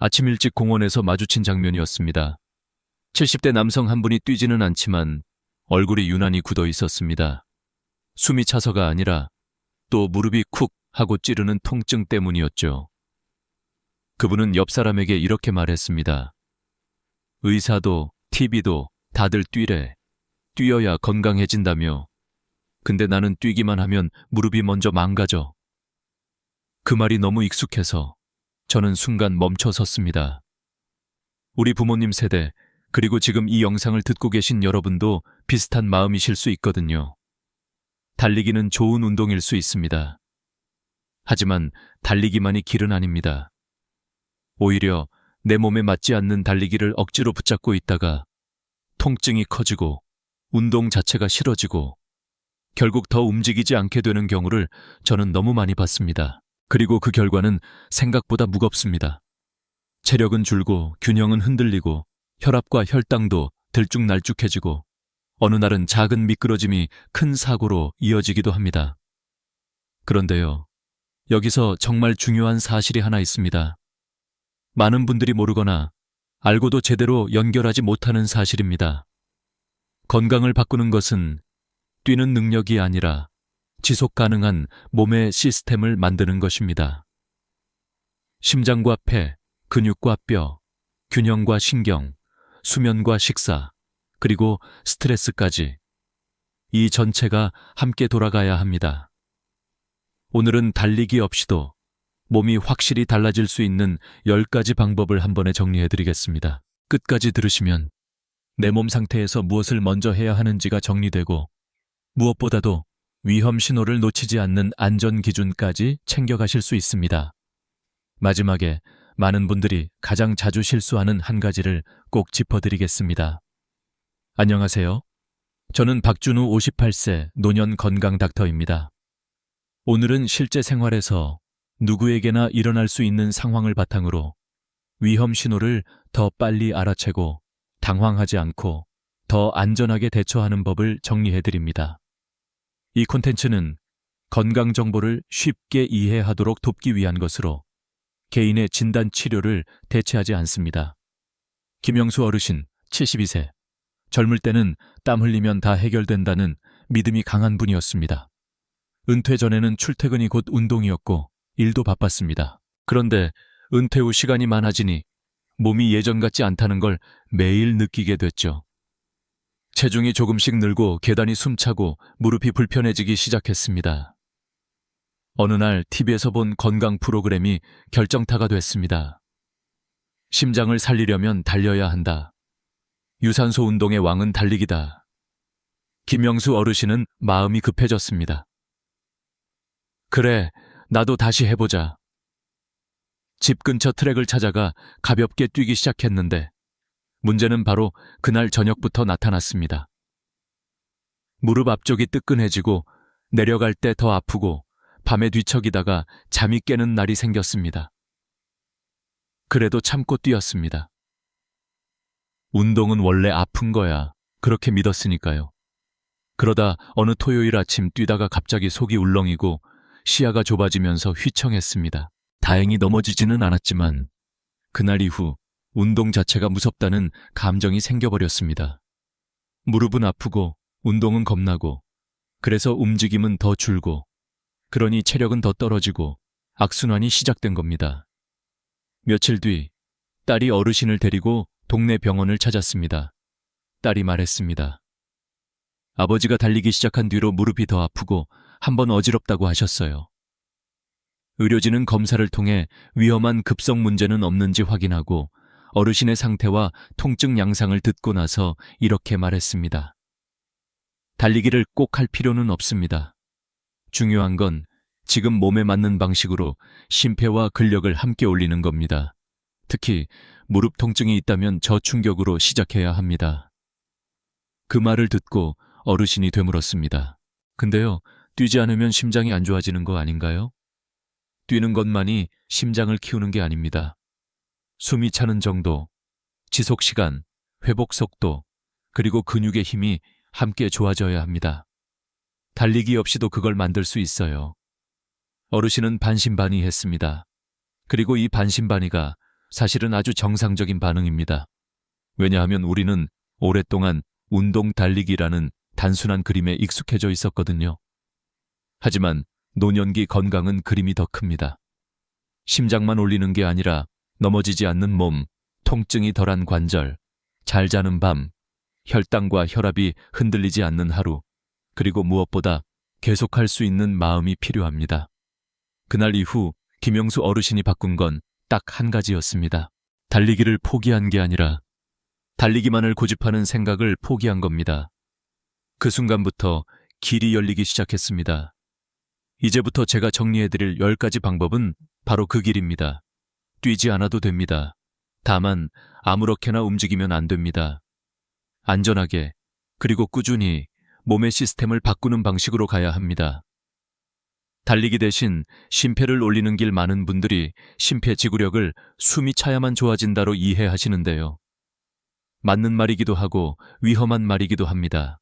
아침 일찍 공원에서 마주친 장면이었습니다. 70대 남성 한 분이 뛰지는 않지만 얼굴이 유난히 굳어 있었습니다. 숨이 차서가 아니라 또 무릎이 쿡 하고 찌르는 통증 때문이었죠. 그분은 옆 사람에게 이렇게 말했습니다. 의사도 TV도 다들 뛰래. 뛰어야 건강해진다며. 근데 나는 뛰기만 하면 무릎이 먼저 망가져. 그 말이 너무 익숙해서 저는 순간 멈춰 섰습니다. 우리 부모님 세대, 그리고 지금 이 영상을 듣고 계신 여러분도 비슷한 마음이실 수 있거든요. 달리기는 좋은 운동일 수 있습니다. 하지만 달리기만이 길은 아닙니다. 오히려 내 몸에 맞지 않는 달리기를 억지로 붙잡고 있다가 통증이 커지고 운동 자체가 싫어지고 결국 더 움직이지 않게 되는 경우를 저는 너무 많이 봤습니다. 그리고 그 결과는 생각보다 무겁습니다. 체력은 줄고 균형은 흔들리고 혈압과 혈당도 들쭉날쭉해지고 어느 날은 작은 미끄러짐이 큰 사고로 이어지기도 합니다. 그런데요, 여기서 정말 중요한 사실이 하나 있습니다. 많은 분들이 모르거나 알고도 제대로 연결하지 못하는 사실입니다. 건강을 바꾸는 것은 뛰는 능력이 아니라 지속 가능한 몸의 시스템을 만드는 것입니다. 심장과 폐, 근육과 뼈, 균형과 신경, 수면과 식사, 그리고 스트레스까지 이 전체가 함께 돌아가야 합니다. 오늘은 달리기 없이도 몸이 확실히 달라질 수 있는 10가지 방법을 한 번에 정리해드리겠습니다. 끝까지 들으시면 내 몸 상태에서 무엇을 먼저 해야 하는지가 정리되고 무엇보다도 위험 신호를 놓치지 않는 안전 기준까지 챙겨가실 수 있습니다. 마지막에 많은 분들이 가장 자주 실수하는 한 가지를 꼭 짚어드리겠습니다. 안녕하세요. 저는 박준우 58세 노년 건강 닥터입니다. 오늘은 실제 생활에서 누구에게나 일어날 수 있는 상황을 바탕으로 위험 신호를 더 빨리 알아채고 당황하지 않고 더 안전하게 대처하는 법을 정리해드립니다. 이 콘텐츠는 건강 정보를 쉽게 이해하도록 돕기 위한 것으로 개인의 진단 치료를 대체하지 않습니다. 김영수 어르신 72세. 젊을 때는 땀 흘리면 다 해결된다는 믿음이 강한 분이었습니다. 은퇴 전에는 출퇴근이 곧 운동이었고 일도 바빴습니다. 그런데 은퇴 후 시간이 많아지니 몸이 예전 같지 않다는 걸 매일 느끼게 됐죠. 체중이 조금씩 늘고 계단이 숨차고 무릎이 불편해지기 시작했습니다. 어느 날 TV에서 본 건강 프로그램이 결정타가 됐습니다. 심장을 살리려면 달려야 한다. 유산소 운동의 왕은 달리기다. 김영수 어르신은 마음이 급해졌습니다. 그래, 나도 다시 해보자. 집 근처 트랙을 찾아가 가볍게 뛰기 시작했는데 문제는 바로 그날 저녁부터 나타났습니다. 무릎 앞쪽이 뜨끈해지고 내려갈 때 더 아프고 밤에 뒤척이다가 잠이 깨는 날이 생겼습니다. 그래도 참고 뛰었습니다. 운동은 원래 아픈 거야. 그렇게 믿었으니까요. 그러다 어느 토요일 아침 뛰다가 갑자기 속이 울렁이고 시야가 좁아지면서 휘청했습니다. 다행히 넘어지지는 않았지만 그날 이후 운동 자체가 무섭다는 감정이 생겨버렸습니다. 무릎은 아프고 운동은 겁나고 그래서 움직임은 더 줄고 그러니 체력은 더 떨어지고 악순환이 시작된 겁니다. 며칠 뒤 딸이 어르신을 데리고 동네 병원을 찾았습니다. 딸이 말했습니다. 아버지가 달리기 시작한 뒤로 무릎이 더 아프고 한번 어지럽다고 하셨어요. 의료진은 검사를 통해 위험한 급성 문제는 없는지 확인하고 어르신의 상태와 통증 양상을 듣고 나서 이렇게 말했습니다. 달리기를 꼭 할 필요는 없습니다. 중요한 건 지금 몸에 맞는 방식으로 심폐와 근력을 함께 올리는 겁니다. 특히 무릎 통증이 있다면 저충격으로 시작해야 합니다. 그 말을 듣고 어르신이 되물었습니다. 근데요, 뛰지 않으면 심장이 안 좋아지는 거 아닌가요? 뛰는 것만이 심장을 키우는 게 아닙니다. 숨이 차는 정도, 지속 시간, 회복 속도, 그리고 근육의 힘이 함께 좋아져야 합니다. 달리기 없이도 그걸 만들 수 있어요. 어르신은 반신반의했습니다. 그리고 이 반신반의가 사실은 아주 정상적인 반응입니다. 왜냐하면 우리는 오랫동안 운동 달리기라는 단순한 그림에 익숙해져 있었거든요. 하지만 노년기 건강은 그림이 더 큽니다. 심장만 올리는 게 아니라 넘어지지 않는 몸, 통증이 덜한 관절, 잘 자는 밤, 혈당과 혈압이 흔들리지 않는 하루, 그리고 무엇보다 계속할 수 있는 마음이 필요합니다. 그날 이후 김영수 어르신이 바꾼 건 딱 한 가지였습니다. 달리기를 포기한 게 아니라 달리기만을 고집하는 생각을 포기한 겁니다. 그 순간부터 길이 열리기 시작했습니다. 이제부터 제가 정리해드릴 10가지 방법은 바로 그 길입니다. 뛰지 않아도 됩니다. 다만 아무렇게나 움직이면 안 됩니다. 안전하게, 그리고 꾸준히 몸의 시스템을 바꾸는 방식으로 가야 합니다. 달리기 대신 심폐를 올리는 길 많은 분들이 심폐지구력을 숨이 차야만 좋아진다로 이해하시는데요. 맞는 말이기도 하고 위험한 말이기도 합니다.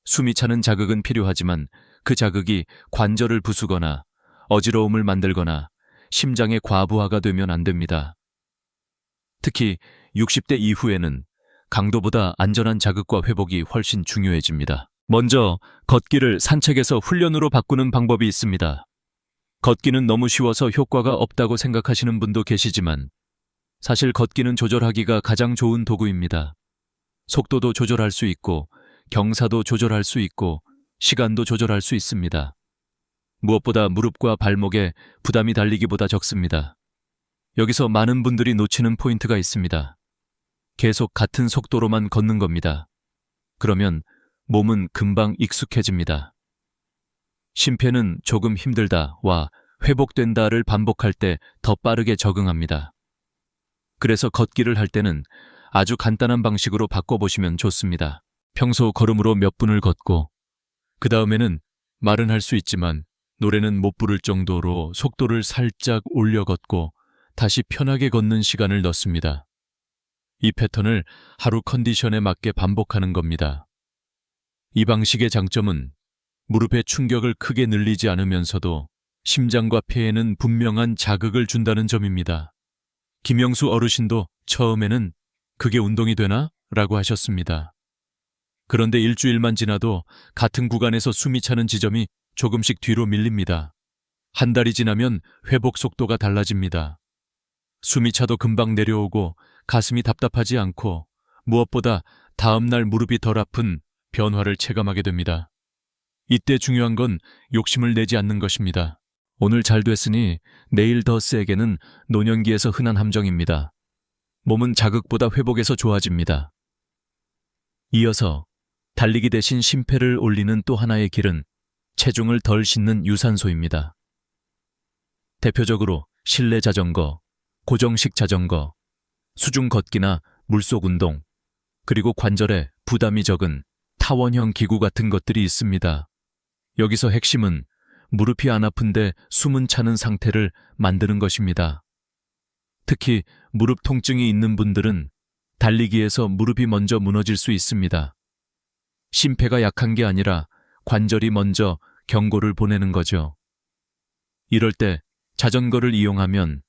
숨이 차는 자극은 필요하지만 그 자극이 관절을 부수거나 어지러움을 만들거나 심장의 과부하가 되면 안 됩니다. 특히 60대 이후에는 강도보다 안전한 자극과 회복이 훨씬 중요해집니다. 먼저 걷기를 산책에서 훈련으로 바꾸는 방법이 있습니다. 걷기는 너무 쉬워서 효과가 없다고 생각하시는 분도 계시지만 사실 걷기는 조절하기가 가장 좋은 도구입니다. 속도도 조절할 수 있고 경사도 조절할 수 있고 시간도 조절할 수 있습니다. 무엇보다 무릎과 발목에 부담이 달리기보다 적습니다. 여기서 많은 분들이 놓치는 포인트가 있습니다. 계속 같은 속도로만 걷는 겁니다. 그러면 몸은 금방 익숙해집니다. 심폐는 조금 힘들다와 회복된다를 반복할 때 더 빠르게 적응합니다. 그래서 걷기를 할 때는 아주 간단한 방식으로 바꿔보시면 좋습니다. 평소 걸음으로 몇 분을 걷고 그 다음에는 말은 할 수 있지만 노래는 못 부를 정도로 속도를 살짝 올려 걷고 다시 편하게 걷는 시간을 넣습니다. 이 패턴을 하루 컨디션에 맞게 반복하는 겁니다. 이 방식의 장점은 무릎의 충격을 크게 늘리지 않으면서도 심장과 폐에는 분명한 자극을 준다는 점입니다. 김영수 어르신도 처음에는 그게 운동이 되나? 라고 하셨습니다. 그런데 일주일만 지나도 같은 구간에서 숨이 차는 지점이 조금씩 뒤로 밀립니다. 한 달이 지나면 회복 속도가 달라집니다. 숨이 차도 금방 내려오고 가슴이 답답하지 않고 무엇보다 다음날 무릎이 덜 아픈 변화를 체감하게 됩니다. 이때 중요한 건 욕심을 내지 않는 것입니다. 오늘 잘 됐으니 내일 더 세게는 노년기에서 흔한 함정입니다. 몸은 자극보다 회복에서 좋아집니다. 이어서 달리기 대신 심폐를 올리는 또 하나의 길은 체중을 덜 싣는 유산소입니다. 대표적으로 실내 자전거, 고정식 자전거, 수중 걷기나 물속 운동, 그리고 관절에 부담이 적은 타원형 기구 같은 것들이 있습니다. 여기서 핵심은 무릎이 안 아픈데 숨은 차는 상태를 만드는 것입니다. 특히 무릎 통증이 있는 분들은 달리기에서 무릎이 먼저 무너질 수 있습니다. 심폐가 약한 게 아니라 관절이 먼저 경고를 보내는 거죠. 이럴 때 자전거를 이용하면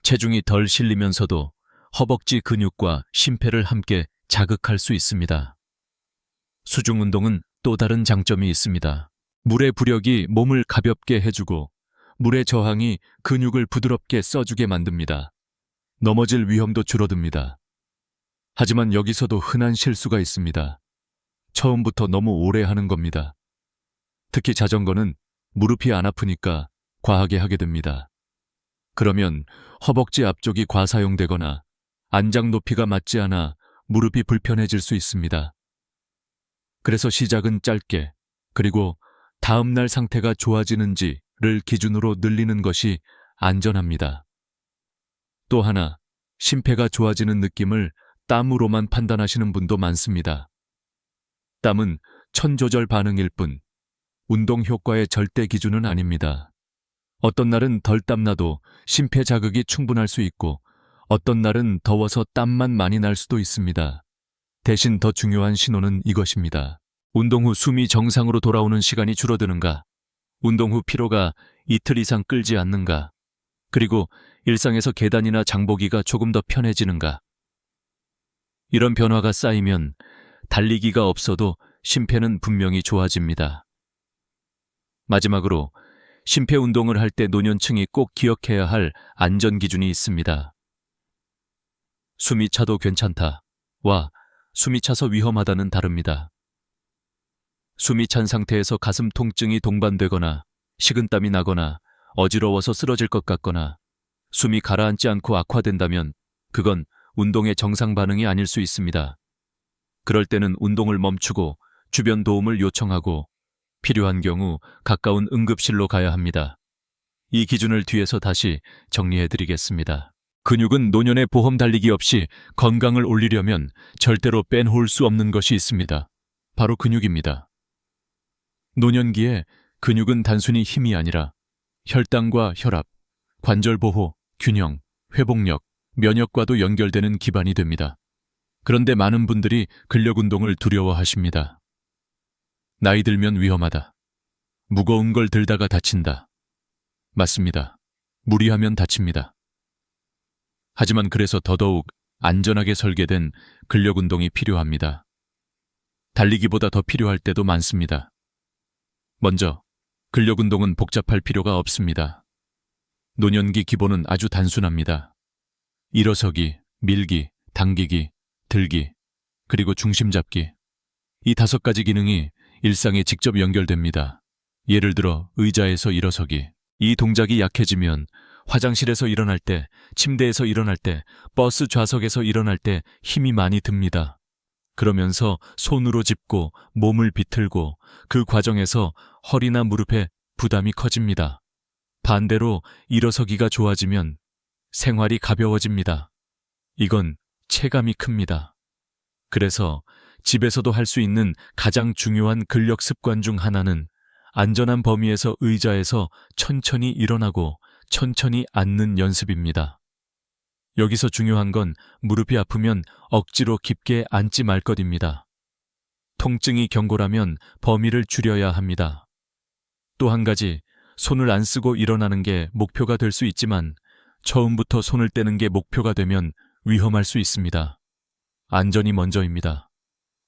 체중이 덜 실리면서도 허벅지 근육과 심폐를 함께 자극할 수 있습니다. 수중 운동은 또 다른 장점이 있습니다. 물의 부력이 몸을 가볍게 해주고 물의 저항이 근육을 부드럽게 써주게 만듭니다. 넘어질 위험도 줄어듭니다. 하지만 여기서도 흔한 실수가 있습니다. 처음부터 너무 오래 하는 겁니다. 특히 자전거는 무릎이 안 아프니까 과하게 하게 됩니다. 그러면 허벅지 앞쪽이 과사용되거나 안장 높이가 맞지 않아 무릎이 불편해질 수 있습니다. 그래서 시작은 짧게, 그리고 다음날 상태가 좋아지는지를 기준으로 늘리는 것이 안전합니다. 또 하나, 심폐가 좋아지는 느낌을 땀으로만 판단하시는 분도 많습니다. 땀은 천조절 반응일 뿐 운동 효과의 절대 기준은 아닙니다. 어떤 날은 덜 땀나도 심폐 자극이 충분할 수 있고 어떤 날은 더워서 땀만 많이 날 수도 있습니다. 대신 더 중요한 신호는 이것입니다. 운동 후 숨이 정상으로 돌아오는 시간이 줄어드는가? 운동 후 피로가 이틀 이상 끌지 않는가? 그리고 일상에서 계단이나 장보기가 조금 더 편해지는가. 이런 변화가 쌓이면 달리기가 없어도 심폐는 분명히 좋아집니다. 마지막으로 심폐 운동을 할 때 노년층이 꼭 기억해야 할 안전 기준이 있습니다. 숨이 차도 괜찮다와 숨이 차서 위험하다는 다릅니다. 숨이 찬 상태에서 가슴 통증이 동반되거나 식은땀이 나거나 어지러워서 쓰러질 것 같거나 숨이 가라앉지 않고 악화된다면 그건 운동의 정상 반응이 아닐 수 있습니다. 그럴 때는 운동을 멈추고 주변 도움을 요청하고 필요한 경우 가까운 응급실로 가야 합니다. 이 기준을 뒤에서 다시 정리해드리겠습니다. 근육은 노년의 보험 달리기 없이 건강을 올리려면 절대로 빼놓을 수 없는 것이 있습니다. 바로 근육입니다. 노년기에 근육은 단순히 힘이 아니라 혈당과 혈압, 관절 보호, 균형, 회복력, 면역과도 연결되는 기반이 됩니다. 그런데 많은 분들이 근력 운동을 두려워하십니다. 나이 들면 위험하다. 무거운 걸 들다가 다친다. 맞습니다. 무리하면 다칩니다. 하지만 그래서 더더욱 안전하게 설계된 근력 운동이 필요합니다. 달리기보다 더 필요할 때도 많습니다. 먼저, 근력 운동은 복잡할 필요가 없습니다. 노년기 기본은 아주 단순합니다. 일어서기, 밀기, 당기기, 들기, 그리고 중심 잡기. 이 5가지 기능이 일상에 직접 연결됩니다. 예를 들어 의자에서 일어서기. 이 동작이 약해지면 화장실에서 일어날 때, 침대에서 일어날 때, 버스 좌석에서 일어날 때 힘이 많이 듭니다. 그러면서 손으로 짚고 몸을 비틀고 그 과정에서 허리나 무릎에 부담이 커집니다. 반대로 일어서기가 좋아지면 생활이 가벼워집니다. 이건 체감이 큽니다. 그래서 집에서도 할 수 있는 가장 중요한 근력 습관 중 하나는 안전한 범위에서 의자에서 천천히 일어나고 천천히 앉는 연습입니다. 여기서 중요한 건 무릎이 아프면 억지로 깊게 앉지 말 것입니다. 통증이 경고라면 범위를 줄여야 합니다. 또 한 가지, 손을 안 쓰고 일어나는 게 목표가 될 수 있지만 처음부터 손을 떼는 게 목표가 되면 위험할 수 있습니다. 안전이 먼저입니다.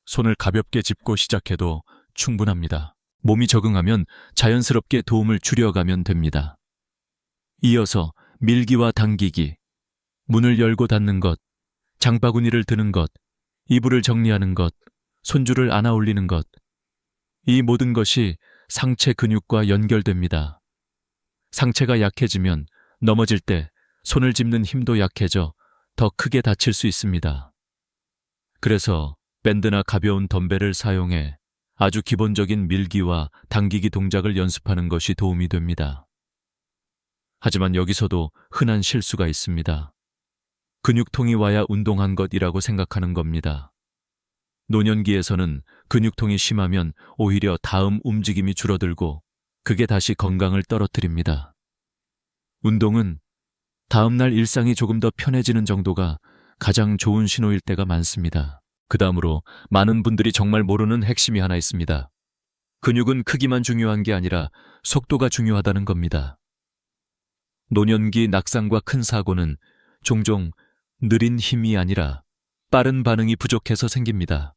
손을 가볍게 짚고 시작해도 충분합니다. 몸이 적응하면 자연스럽게 도움을 줄여가면 됩니다. 이어서 밀기와 당기기, 문을 열고 닫는 것, 장바구니를 드는 것, 이불을 정리하는 것, 손줄을 안아 올리는 것, 이 모든 것이 상체 근육과 연결됩니다. 상체가 약해지면 넘어질 때 손을 짚는 힘도 약해져 더 크게 다칠 수 있습니다. 그래서 밴드나 가벼운 덤벨을 사용해 아주 기본적인 밀기와 당기기 동작을 연습하는 것이 도움이 됩니다. 하지만 여기서도 흔한 실수가 있습니다. 근육통이 와야 운동한 것이라고 생각하는 겁니다. 노년기에서는 근육통이 심하면 오히려 다음 움직임이 줄어들고 그게 다시 건강을 떨어뜨립니다. 운동은 다음날 일상이 조금 더 편해지는 정도가 가장 좋은 신호일 때가 많습니다. 그 다음으로 많은 분들이 정말 모르는 핵심이 하나 있습니다. 근육은 크기만 중요한 게 아니라 속도가 중요하다는 겁니다. 노년기 낙상과 큰 사고는 종종 느린 힘이 아니라 빠른 반응이 부족해서 생깁니다.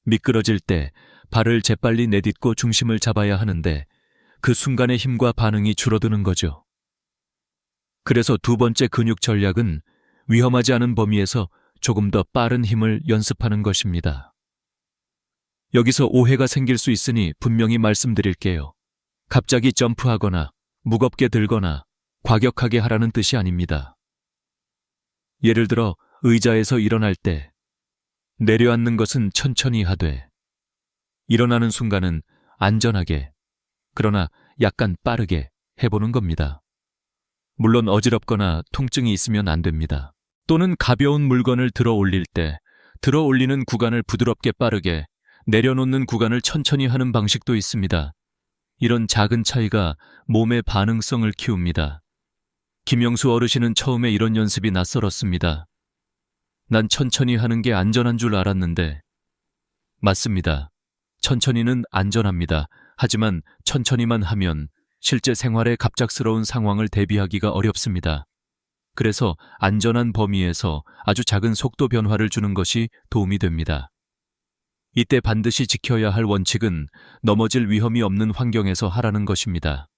미끄러질 때 발을 재빨리 내딛고 중심을 잡아야 하는데 그 순간의 힘과 반응이 줄어드는 거죠. 그래서 두 번째 근육 전략은 위험하지 않은 범위에서 조금 더 빠른 힘을 연습하는 것입니다. 여기서 오해가 생길 수 있으니 분명히 말씀드릴게요. 갑자기 점프하거나 무겁게 들거나 과격하게 하라는 뜻이 아닙니다. 예를 들어 의자에서 일어날 때 내려앉는 것은 천천히 하되 일어나는 순간은 안전하게 그러나 약간 빠르게 해보는 겁니다. 물론 어지럽거나 통증이 있으면 안 됩니다. 또는 가벼운 물건을 들어 올릴 때 들어 올리는 구간을 부드럽게 빠르게 내려놓는 구간을 천천히 하는 방식도 있습니다. 이런 작은 차이가 몸의 반응성을 키웁니다. 김영수 어르신은 처음에 이런 연습이 낯설었습니다. 난 천천히 하는 게 안전한 줄 알았는데. 맞습니다. 천천히는 안전합니다. 하지만 천천히만 하면 실제 생활의 갑작스러운 상황을 대비하기가 어렵습니다. 그래서 안전한 범위에서 아주 작은 속도 변화를 주는 것이 도움이 됩니다. 이때 반드시 지켜야 할 원칙은 넘어질 위험이 없는 환경에서 하라는 것입니다.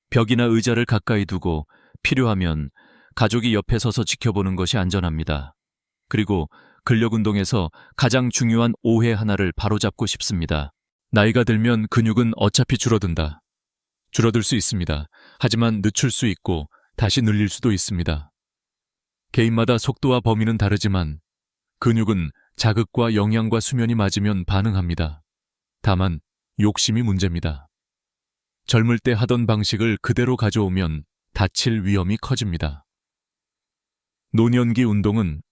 벽이나 의자를 가까이 두고 필요하면 가족이 옆에 서서 지켜보는 것이 안전합니다. 그리고 근력 운동에서 가장 중요한 오해 하나를 바로잡고 싶습니다. 나이가 들면 근육은 어차피 줄어든다. 줄어들 수 있습니다. 하지만 늦출 수 있고 다시 늘릴 수도 있습니다. 개인마다 속도와 범위는 다르지만 근육은 자극과 영양과 수면이 맞으면 반응합니다. 다만 욕심이 문제입니다. 젊을 때 하던 방식을 그대로 가져오면 다칠 위험이 커집니다. 노년기 운동은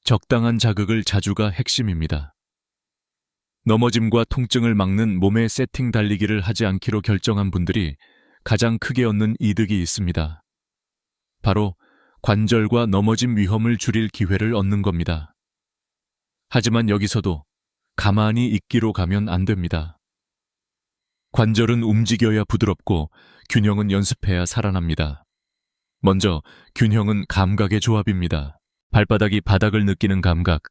적당한 자극을 자주가 핵심입니다. 넘어짐과 통증을 막는 몸의 세팅 달리기를 하지 않기로 결정한 분들이 가장 크게 얻는 이득이 있습니다. 바로 관절과 넘어짐 위험을 줄일 기회를 얻는 겁니다. 하지만 여기서도 가만히 있기로 가면 안 됩니다. 관절은 움직여야 부드럽고 균형은 연습해야 살아납니다. 먼저 균형은 감각의 조합입니다. 발바닥이 바닥을 느끼는 감각,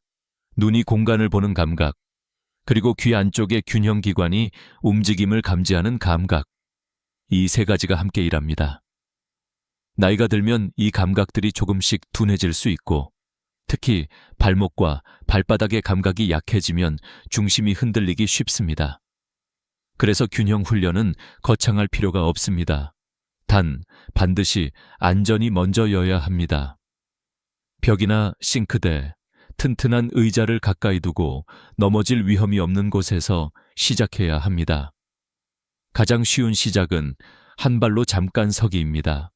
눈이 공간을 보는 감각, 그리고 귀 안쪽의 균형 기관이 움직임을 감지하는 감각. 이 세 가지가 함께 일합니다. 나이가 들면 이 감각들이 조금씩 둔해질 수 있고, 특히 발목과 발바닥의 감각이 약해지면 중심이 흔들리기 쉽습니다. 그래서 균형 훈련은 거창할 필요가 없습니다. 단, 반드시 안전이 먼저여야 합니다. 벽이나 싱크대, 튼튼한 의자를 가까이 두고 넘어질 위험이 없는 곳에서 시작해야 합니다. 가장 쉬운 시작은 한 발로 잠깐 서기입니다.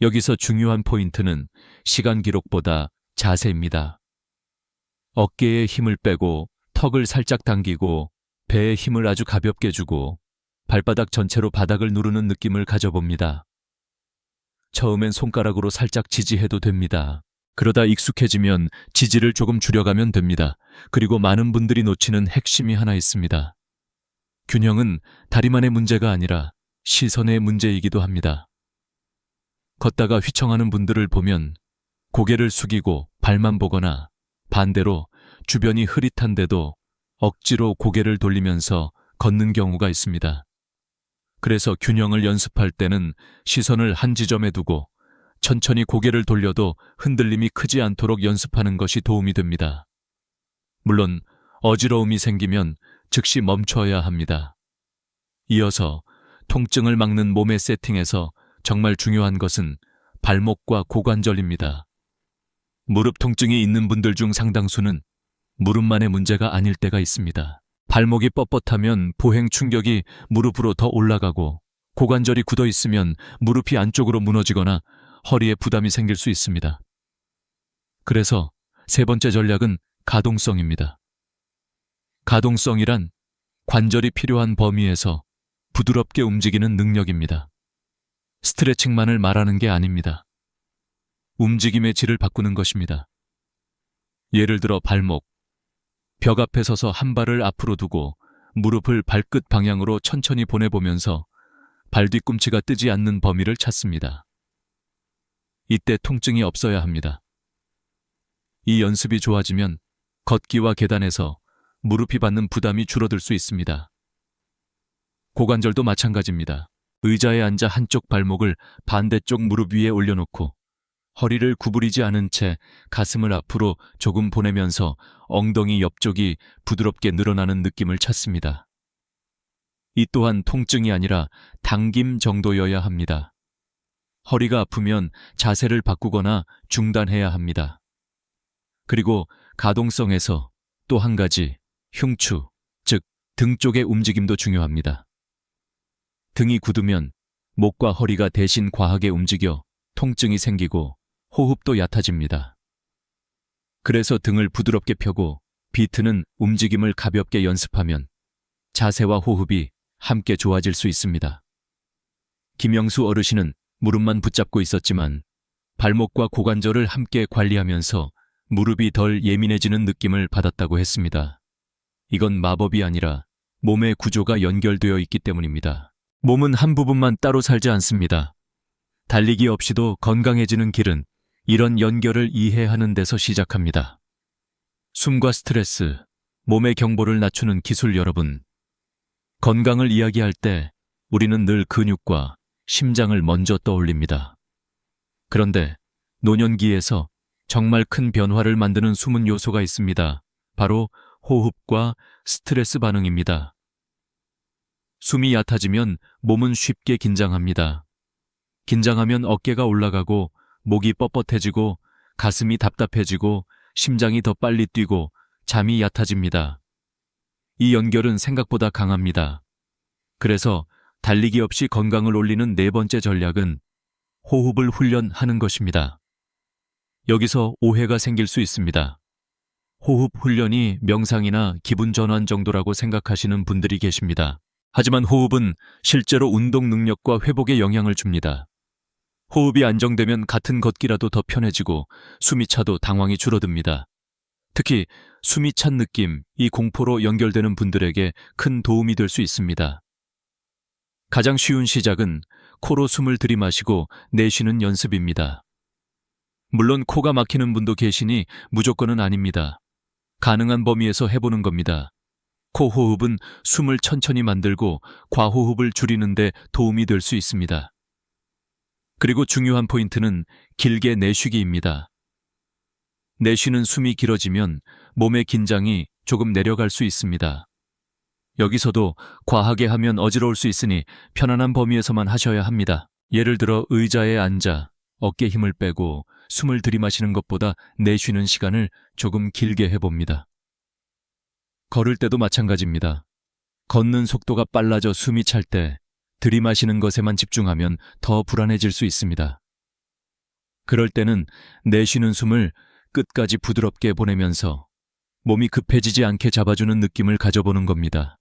여기서 중요한 포인트는 시간 기록보다 자세입니다. 어깨에 힘을 빼고 턱을 살짝 당기고 배에 힘을 아주 가볍게 주고 발바닥 전체로 바닥을 누르는 느낌을 가져봅니다. 처음엔 손가락으로 살짝 지지해도 됩니다. 그러다 익숙해지면 지지를 조금 줄여가면 됩니다. 그리고 많은 분들이 놓치는 핵심이 하나 있습니다. 균형은 다리만의 문제가 아니라 시선의 문제이기도 합니다. 걷다가 휘청하는 분들을 보면 고개를 숙이고 발만 보거나 반대로 주변이 흐릿한데도 억지로 고개를 돌리면서 걷는 경우가 있습니다. 그래서 균형을 연습할 때는 시선을 한 지점에 두고 천천히 고개를 돌려도 흔들림이 크지 않도록 연습하는 것이 도움이 됩니다. 물론 어지러움이 생기면 즉시 멈춰야 합니다. 이어서 통증을 막는 몸의 세팅에서 정말 중요한 것은 발목과 고관절입니다. 무릎 통증이 있는 분들 중 상당수는 무릎만의 문제가 아닐 때가 있습니다. 발목이 뻣뻣하면 보행 충격이 무릎으로 더 올라가고 고관절이 굳어 있으면 무릎이 안쪽으로 무너지거나 허리에 부담이 생길 수 있습니다. 그래서 세 번째 전략은 가동성입니다. 가동성이란 관절이 필요한 범위에서 부드럽게 움직이는 능력입니다. 스트레칭만을 말하는 게 아닙니다. 움직임의 질을 바꾸는 것입니다. 예를 들어 발목, 벽 앞에 서서 한 발을 앞으로 두고 무릎을 발끝 방향으로 천천히 보내보면서 발 뒤꿈치가 뜨지 않는 범위를 찾습니다. 이때 통증이 없어야 합니다. 이 연습이 좋아지면 걷기와 계단에서 무릎이 받는 부담이 줄어들 수 있습니다. 고관절도 마찬가지입니다. 의자에 앉아 한쪽 발목을 반대쪽 무릎 위에 올려놓고 허리를 구부리지 않은 채 가슴을 앞으로 조금 보내면서 엉덩이 옆쪽이 부드럽게 늘어나는 느낌을 찾습니다. 이 또한 통증이 아니라 당김 정도여야 합니다. 허리가 아프면 자세를 바꾸거나 중단해야 합니다. 그리고 가동성에서 또 한 가지 흉추, 즉 등 쪽의 움직임도 중요합니다. 등이 굳으면 목과 허리가 대신 과하게 움직여 통증이 생기고 호흡도 얕아집니다. 그래서 등을 부드럽게 펴고 비트는 움직임을 가볍게 연습하면 자세와 호흡이 함께 좋아질 수 있습니다. 김영수 어르신은 무릎만 붙잡고 있었지만 발목과 고관절을 함께 관리하면서 무릎이 덜 예민해지는 느낌을 받았다고 했습니다. 이건 마법이 아니라 몸의 구조가 연결되어 있기 때문입니다. 몸은 한 부분만 따로 살지 않습니다. 달리기 없이도 건강해지는 길은 이런 연결을 이해하는 데서 시작합니다. 숨과 스트레스, 몸의 경보를 낮추는 기술 여러분. 건강을 이야기할 때 우리는 늘 근육과 심장을 먼저 떠올립니다. 그런데 노년기에서 정말 큰 변화를 만드는 숨은 요소가 있습니다. 바로 호흡과 스트레스 반응입니다. 숨이 얕아지면 몸은 쉽게 긴장합니다. 긴장하면 어깨가 올라가고 목이 뻣뻣해지고 가슴이 답답해지고 심장이 더 빨리 뛰고 잠이 얕아집니다. 이 연결은 생각보다 강합니다. 그래서 달리기 없이 건강을 올리는 네 번째 전략은 호흡을 훈련하는 것입니다. 여기서 오해가 생길 수 있습니다. 호흡 훈련이 명상이나 기분 전환 정도라고 생각하시는 분들이 계십니다. 하지만 호흡은 실제로 운동 능력과 회복에 영향을 줍니다. 호흡이 안정되면 같은 걷기라도 더 편해지고 숨이 차도 당황이 줄어듭니다. 특히 숨이 찬 느낌, 이 공포로 연결되는 분들에게 큰 도움이 될 수 있습니다. 가장 쉬운 시작은 코로 숨을 들이마시고 내쉬는 연습입니다. 물론 코가 막히는 분도 계시니 무조건은 아닙니다. 가능한 범위에서 해보는 겁니다. 코 호흡은 숨을 천천히 만들고 과호흡을 줄이는 데 도움이 될 수 있습니다. 그리고 중요한 포인트는 길게 내쉬기입니다. 내쉬는 숨이 길어지면 몸의 긴장이 조금 내려갈 수 있습니다. 여기서도 과하게 하면 어지러울 수 있으니 편안한 범위에서만 하셔야 합니다. 예를 들어 의자에 앉아 어깨 힘을 빼고 숨을 들이마시는 것보다 내쉬는 시간을 조금 길게 해봅니다. 걸을 때도 마찬가지입니다. 걷는 속도가 빨라져 숨이 찰 때 들이마시는 것에만 집중하면 더 불안해질 수 있습니다. 그럴 때는 내쉬는 숨을 끝까지 부드럽게 보내면서 몸이 급해지지 않게 잡아주는 느낌을 가져보는 겁니다.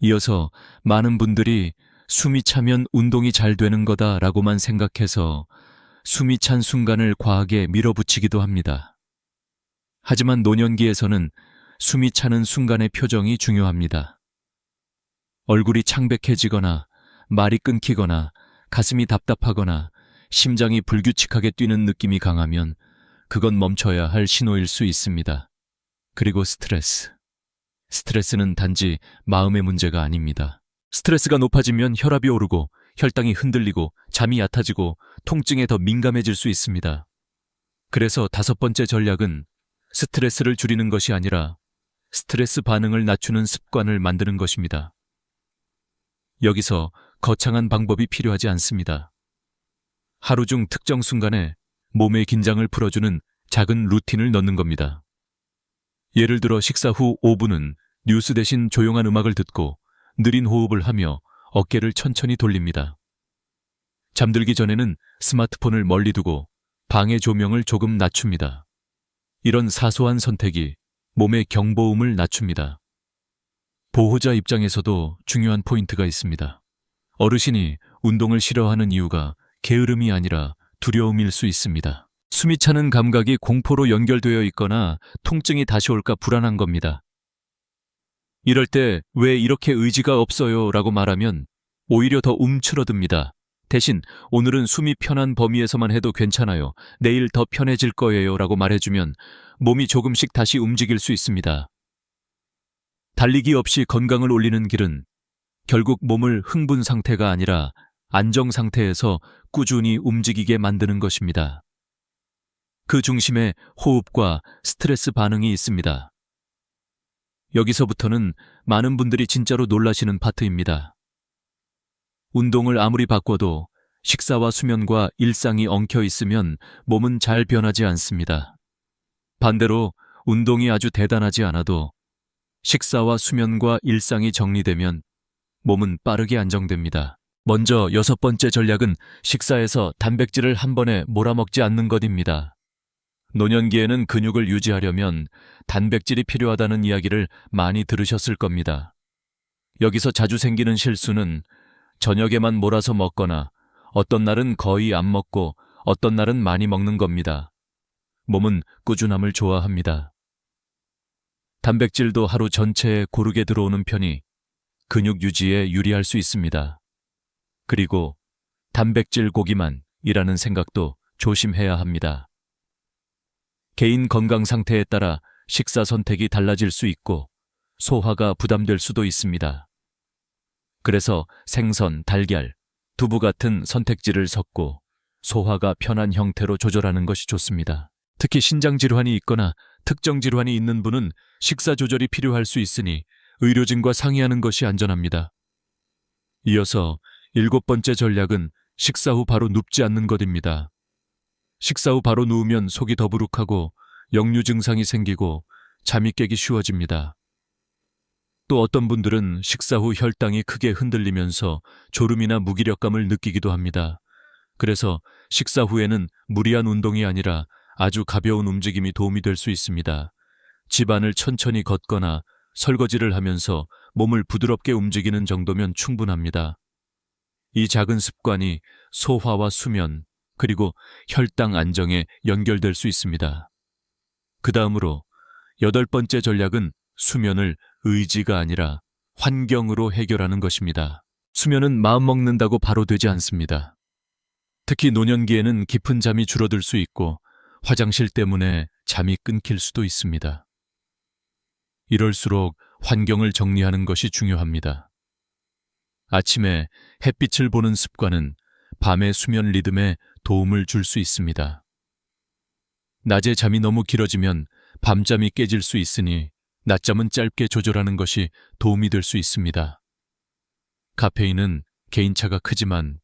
이어서 많은 분들이 숨이 차면 운동이 잘 되는 거다라고만 생각해서 숨이 찬 순간을 과하게 밀어붙이기도 합니다. 하지만 노년기에서는 숨이 차는 순간의 표정이 중요합니다. 얼굴이 창백해지거나 말이 끊기거나 가슴이 답답하거나 심장이 불규칙하게 뛰는 느낌이 강하면 그건 멈춰야 할 신호일 수 있습니다. 그리고 스트레스는 단지 마음의 문제가 아닙니다. 스트레스가 높아지면 혈압이 오르고 혈당이 흔들리고 잠이 얕아지고 통증에 더 민감해질 수 있습니다. 그래서 다섯 번째 전략은 스트레스를 줄이는 것이 아니라 스트레스 반응을 낮추는 습관을 만드는 것입니다. 여기서 거창한 방법이 필요하지 않습니다. 하루 중 특정 순간에 몸의 긴장을 풀어주는 작은 루틴을 넣는 겁니다. 예를 들어 식사 후 5분은 뉴스 대신 조용한 음악을 듣고 느린 호흡을 하며 어깨를 천천히 돌립니다. 잠들기 전에는 스마트폰을 멀리 두고 방의 조명을 조금 낮춥니다. 이런 사소한 선택이 몸의 경보음을 낮춥니다. 보호자 입장에서도 중요한 포인트가 있습니다. 어르신이 운동을 싫어하는 이유가 게으름이 아니라 두려움일 수 있습니다. 숨이 차는 감각이 공포로 연결되어 있거나 통증이 다시 올까 불안한 겁니다. 이럴 때 왜 이렇게 의지가 없어요? 라고 말하면 오히려 더 움츠러듭니다. 대신 오늘은 숨이 편한 범위에서만 해도 괜찮아요. 내일 더 편해질 거예요. 라고 말해주면 몸이 조금씩 다시 움직일 수 있습니다. 달리기 없이 건강을 올리는 길은 결국 몸을 흥분 상태가 아니라 안정 상태에서 꾸준히 움직이게 만드는 것입니다. 그 중심에 호흡과 스트레스 반응이 있습니다. 여기서부터는 많은 분들이 진짜로 놀라시는 파트입니다. 운동을 아무리 바꿔도 식사와 수면과 일상이 엉켜 있으면 몸은 잘 변하지 않습니다. 반대로 운동이 아주 대단하지 않아도 식사와 수면과 일상이 정리되면 몸은 빠르게 안정됩니다. 먼저 여섯 번째 전략은 식사에서 단백질을 한 번에 몰아먹지 않는 것입니다. 노년기에는 근육을 유지하려면 단백질이 필요하다는 이야기를 많이 들으셨을 겁니다. 여기서 자주 생기는 실수는 저녁에만 몰아서 먹거나 어떤 날은 거의 안 먹고 어떤 날은 많이 먹는 겁니다. 몸은 꾸준함을 좋아합니다. 단백질도 하루 전체에 고르게 들어오는 편이 근육 유지에 유리할 수 있습니다. 그리고 단백질 고기만이라는 생각도 조심해야 합니다. 개인 건강 상태에 따라 식사 선택이 달라질 수 있고 소화가 부담될 수도 있습니다. 그래서 생선, 달걀, 두부 같은 선택지를 섞고 소화가 편한 형태로 조절하는 것이 좋습니다. 특히 신장 질환이 있거나 특정 질환이 있는 분은 식사 조절이 필요할 수 있으니 의료진과 상의하는 것이 안전합니다. 이어서 7번째 전략은 식사 후 바로 눕지 않는 것입니다. 식사 후 바로 누우면 속이 더부룩하고 역류 증상이 생기고 잠이 깨기 쉬워집니다. 또 어떤 분들은 식사 후 혈당이 크게 흔들리면서 졸음이나 무기력감을 느끼기도 합니다. 그래서 식사 후에는 무리한 운동이 아니라 아주 가벼운 움직임이 도움이 될 수 있습니다. 집안을 천천히 걷거나 설거지를 하면서 몸을 부드럽게 움직이는 정도면 충분합니다. 이 작은 습관이 소화와 수면, 그리고 혈당 안정에 연결될 수 있습니다. 그 다음으로 8번째 전략은 수면을 의지가 아니라 환경으로 해결하는 것입니다. 수면은 마음 먹는다고 바로 되지 않습니다. 특히 노년기에는 깊은 잠이 줄어들 수 있고 화장실 때문에 잠이 끊길 수도 있습니다. 이럴수록 환경을 정리하는 것이 중요합니다. 아침에 햇빛을 보는 습관은 밤의 수면 리듬에 도움을 줄 수 있습니다. 낮에 잠이 너무 길어지면 밤잠이 깨질 수 있으니 낮잠은 짧게 조절하는 것이 도움이 될 수 있습니다. 카페인은 개인차가 크지만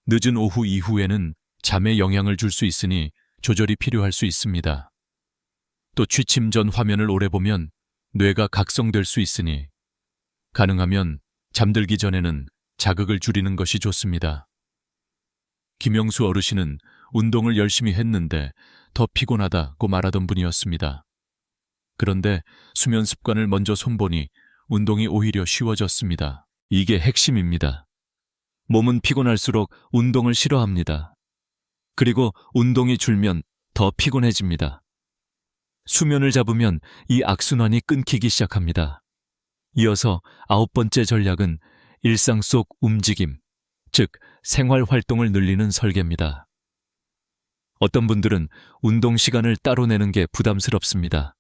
늦은 오후 이후에는 잠에 영향을 줄 수 있으니 조절이 필요할 수 있습니다. 또 취침 전 화면을 오래 보면 뇌가 각성될 수 있으니 가능하면 잠들기 전에는 자극을 줄이는 것이 좋습니다. 김영수 어르신은 운동을 열심히 했는데 더 피곤하다고 말하던 분이었습니다. 그런데 수면 습관을 먼저 손보니 운동이 오히려 쉬워졌습니다. 이게 핵심입니다. 몸은 피곤할수록 운동을 싫어합니다. 그리고 운동이 줄면 더 피곤해집니다. 수면을 잡으면 이 악순환이 끊기기 시작합니다. 이어서 9번째 전략은 일상 속 움직임, 즉 생활 활동을 늘리는 설계입니다. 어떤 분들은 운동 시간을 따로 내는 게 부담스럽습니다.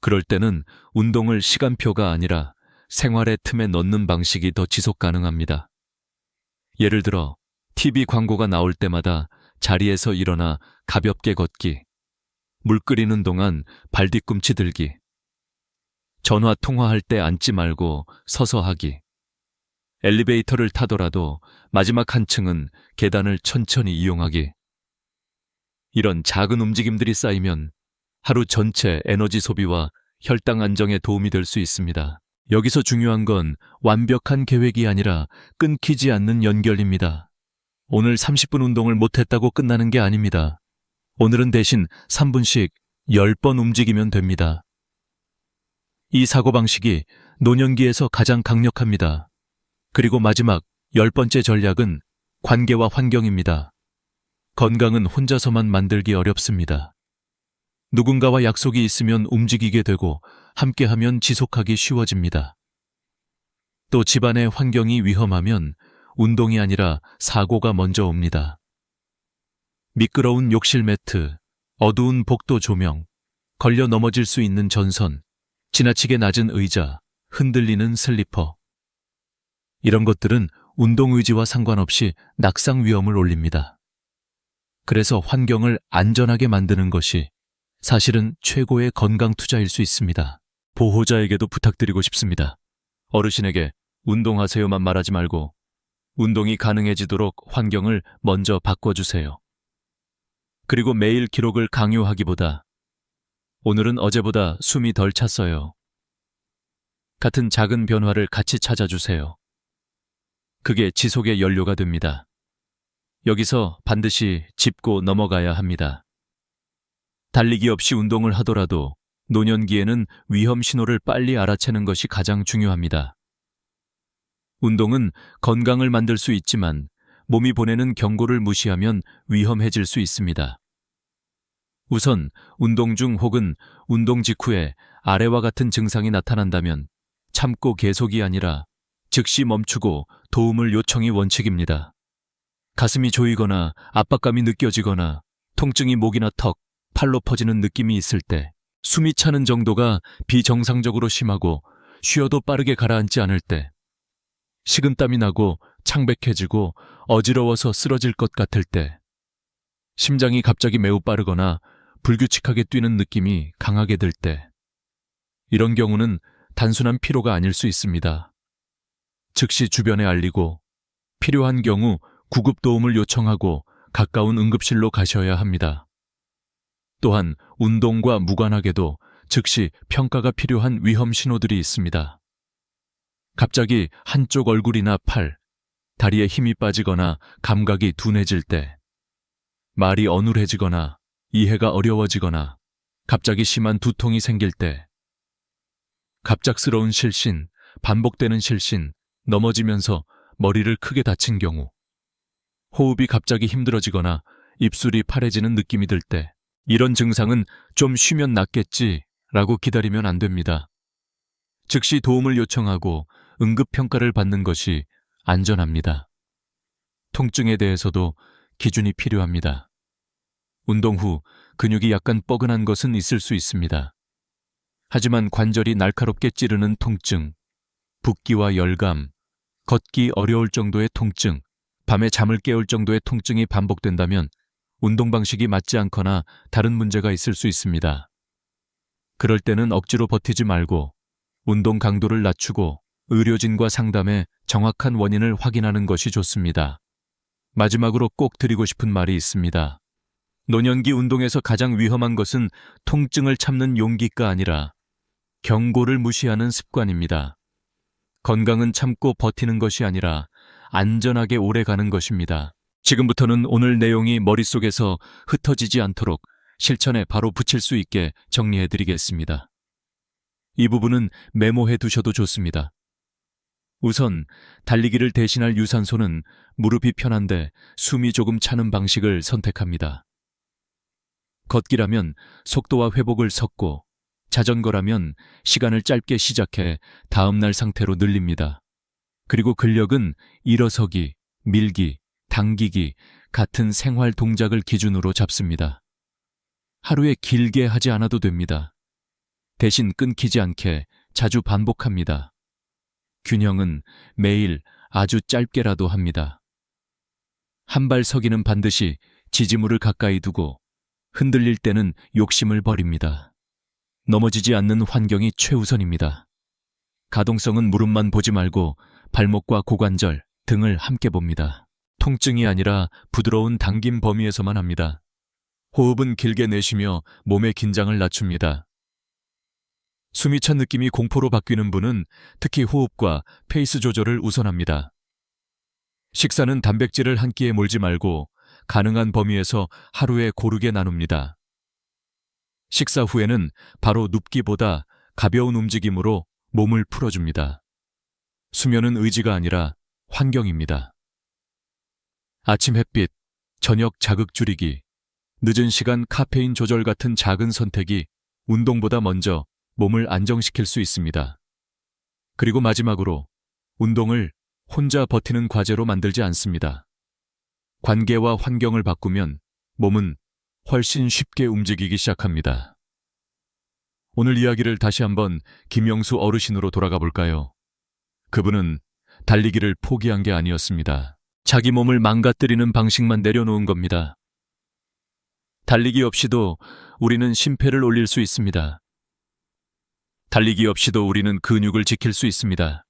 그럴 때는 운동을 시간표가 아니라 생활의 틈에 넣는 방식이 더 지속 가능합니다. 예를 들어 TV 광고가 나올 때마다 자리에서 일어나 가볍게 걷기, 물 끓이는 동안 발뒤꿈치 들기, 전화 통화할 때 앉지 말고 서서 하기, 엘리베이터를 타더라도 마지막 한층은 계단을 천천히 이용하기. 이런 작은 움직임들이 쌓이면 하루 전체 에너지 소비와 혈당 안정에 도움이 될 수 있습니다. 여기서 중요한 건 완벽한 계획이 아니라 끊기지 않는 연결입니다. 오늘 30분 운동을 못했다고 끝나는 게 아닙니다. 오늘은 대신 3분씩 10번 움직이면 됩니다. 이 사고방식이 노년기에서 가장 강력합니다. 그리고 마지막 10번째 전략은 관계와 환경입니다. 건강은 혼자서만 만들기 어렵습니다. 누군가와 약속이 있으면 움직이게 되고 함께하면 지속하기 쉬워집니다. 또 집안의 환경이 위험하면 운동이 아니라 사고가 먼저 옵니다. 미끄러운 욕실 매트, 어두운 복도 조명, 걸려 넘어질 수 있는 전선, 지나치게 낮은 의자, 흔들리는 슬리퍼. 이런 것들은 운동 의지와 상관없이 낙상 위험을 올립니다. 그래서 환경을 안전하게 만드는 것이 사실은 최고의 건강 투자일 수 있습니다. 보호자에게도 부탁드리고 싶습니다. 어르신에게 운동하세요만 말하지 말고 운동이 가능해지도록 환경을 먼저 바꿔주세요. 그리고 매일 기록을 강요하기보다 오늘은 어제보다 숨이 덜 찼어요. 같은 작은 변화를 같이 찾아주세요. 그게 지속의 연료가 됩니다. 여기서 반드시 짚고 넘어가야 합니다. 달리기 없이 운동을 하더라도 노년기에는 위험 신호를 빨리 알아채는 것이 가장 중요합니다. 운동은 건강을 만들 수 있지만 몸이 보내는 경고를 무시하면 위험해질 수 있습니다. 우선 운동 중 혹은 운동 직후에 아래와 같은 증상이 나타난다면 참고 계속이 아니라 즉시 멈추고 도움을 요청이 원칙입니다. 가슴이 조이거나 압박감이 느껴지거나 통증이 목이나 턱, 팔로 퍼지는 느낌이 있을 때, 숨이 차는 정도가 비정상적으로 심하고 쉬어도 빠르게 가라앉지 않을 때, 식은땀이 나고 창백해지고 어지러워서 쓰러질 것 같을 때, 심장이 갑자기 매우 빠르거나 불규칙하게 뛰는 느낌이 강하게 들 때, 이런 경우는 단순한 피로가 아닐 수 있습니다. 즉시 주변에 알리고 필요한 경우 구급 도움을 요청하고 가까운 응급실로 가셔야 합니다. 또한 운동과 무관하게도 즉시 평가가 필요한 위험 신호들이 있습니다. 갑자기 한쪽 얼굴이나 팔, 다리에 힘이 빠지거나 감각이 둔해질 때, 말이 어눌해지거나 이해가 어려워지거나 갑자기 심한 두통이 생길 때, 갑작스러운 실신, 반복되는 실신, 넘어지면서 머리를 크게 다친 경우, 호흡이 갑자기 힘들어지거나 입술이 파래지는 느낌이 들 때, 이런 증상은 좀 쉬면 낫겠지라고 기다리면 안 됩니다. 즉시 도움을 요청하고 응급평가를 받는 것이 안전합니다. 통증에 대해서도 기준이 필요합니다. 운동 후 근육이 약간 뻐근한 것은 있을 수 있습니다. 하지만 관절이 날카롭게 찌르는 통증, 붓기와 열감, 걷기 어려울 정도의 통증, 밤에 잠을 깨울 정도의 통증이 반복된다면 운동 방식이 맞지 않거나 다른 문제가 있을 수 있습니다. 그럴 때는 억지로 버티지 말고 운동 강도를 낮추고 의료진과 상담해 정확한 원인을 확인하는 것이 좋습니다. 마지막으로 꼭 드리고 싶은 말이 있습니다. 노년기 운동에서 가장 위험한 것은 통증을 참는 용기가 아니라 경고를 무시하는 습관입니다. 건강은 참고 버티는 것이 아니라 안전하게 오래 가는 것입니다. 지금부터는 오늘 내용이 머릿속에서 흩어지지 않도록 실천에 바로 붙일 수 있게 정리해 드리겠습니다. 이 부분은 메모해 두셔도 좋습니다. 우선 달리기를 대신할 유산소는 무릎이 편한데 숨이 조금 차는 방식을 선택합니다. 걷기라면 속도와 회복을 섞고, 자전거라면 시간을 짧게 시작해 다음날 상태로 늘립니다. 그리고 근력은 일어서기, 밀기, 당기기 같은 생활 동작을 기준으로 잡습니다. 하루에 길게 하지 않아도 됩니다. 대신 끊기지 않게 자주 반복합니다. 균형은 매일 아주 짧게라도 합니다. 한 발 서기는 반드시 지지물을 가까이 두고 흔들릴 때는 욕심을 버립니다. 넘어지지 않는 환경이 최우선입니다. 가동성은 무릎만 보지 말고 발목과 고관절, 등을 함께 봅니다. 통증이 아니라 부드러운 당김 범위에서만 합니다. 호흡은 길게 내쉬며 몸의 긴장을 낮춥니다. 숨이 찬 느낌이 공포로 바뀌는 분은 특히 호흡과 페이스 조절을 우선합니다. 식사는 단백질을 한 끼에 몰지 말고 가능한 범위에서 하루에 고르게 나눕니다. 식사 후에는 바로 눕기보다 가벼운 움직임으로 몸을 풀어줍니다. 수면은 의지가 아니라 환경입니다. 아침 햇빛, 저녁 자극 줄이기, 늦은 시간 카페인 조절 같은 작은 선택이 운동보다 먼저 몸을 안정시킬 수 있습니다. 그리고 마지막으로 운동을 혼자 버티는 과제로 만들지 않습니다. 관계와 환경을 바꾸면 몸은 훨씬 쉽게 움직이기 시작합니다. 오늘 이야기를 다시 한번 김영수 어르신으로 돌아가 볼까요? 그분은 달리기를 포기한 게 아니었습니다. 자기 몸을 망가뜨리는 방식만 내려놓은 겁니다. 달리기 없이도 우리는 심폐를 올릴 수 있습니다. 달리기 없이도 우리는 근육을 지킬 수 있습니다.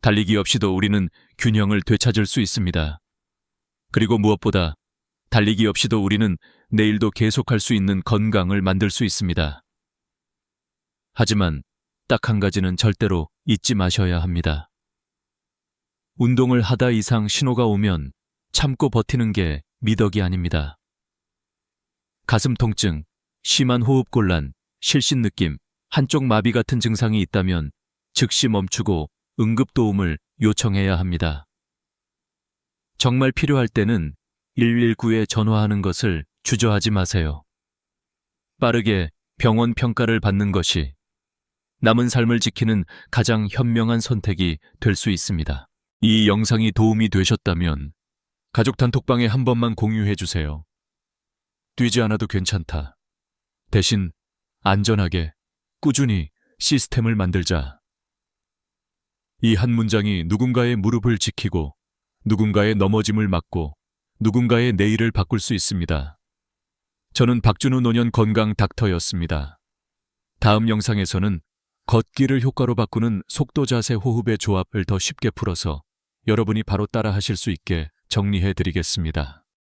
달리기 없이도 우리는 균형을 되찾을 수 있습니다. 그리고 무엇보다 달리기 없이도 우리는 내일도 계속할 수 있는 건강을 만들 수 있습니다. 하지만 딱 한 가지는 절대로 잊지 마셔야 합니다. 운동을 하다 이상 신호가 오면 참고 버티는 게 미덕이 아닙니다. 가슴 통증, 심한 호흡곤란, 실신 느낌, 한쪽 마비 같은 증상이 있다면 즉시 멈추고 응급도움을 요청해야 합니다. 정말 필요할 때는 119에 전화하는 것을 주저하지 마세요. 빠르게 병원 평가를 받는 것이 남은 삶을 지키는 가장 현명한 선택이 될 수 있습니다. 이 영상이 도움이 되셨다면 가족 단톡방에 한 번만 공유해 주세요. 뛰지 않아도 괜찮다. 대신 안전하게, 꾸준히 시스템을 만들자. 이 한 문장이 누군가의 무릎을 지키고, 누군가의 넘어짐을 막고, 누군가의 내일을 바꿀 수 있습니다. 저는 박준우 노년 건강 닥터였습니다. 다음 영상에서는 걷기를 효과로 바꾸는 속도 자세 호흡의 조합을 더 쉽게 풀어서 여러분이 바로 따라 하실 수 있게 정리해 드리겠습니다.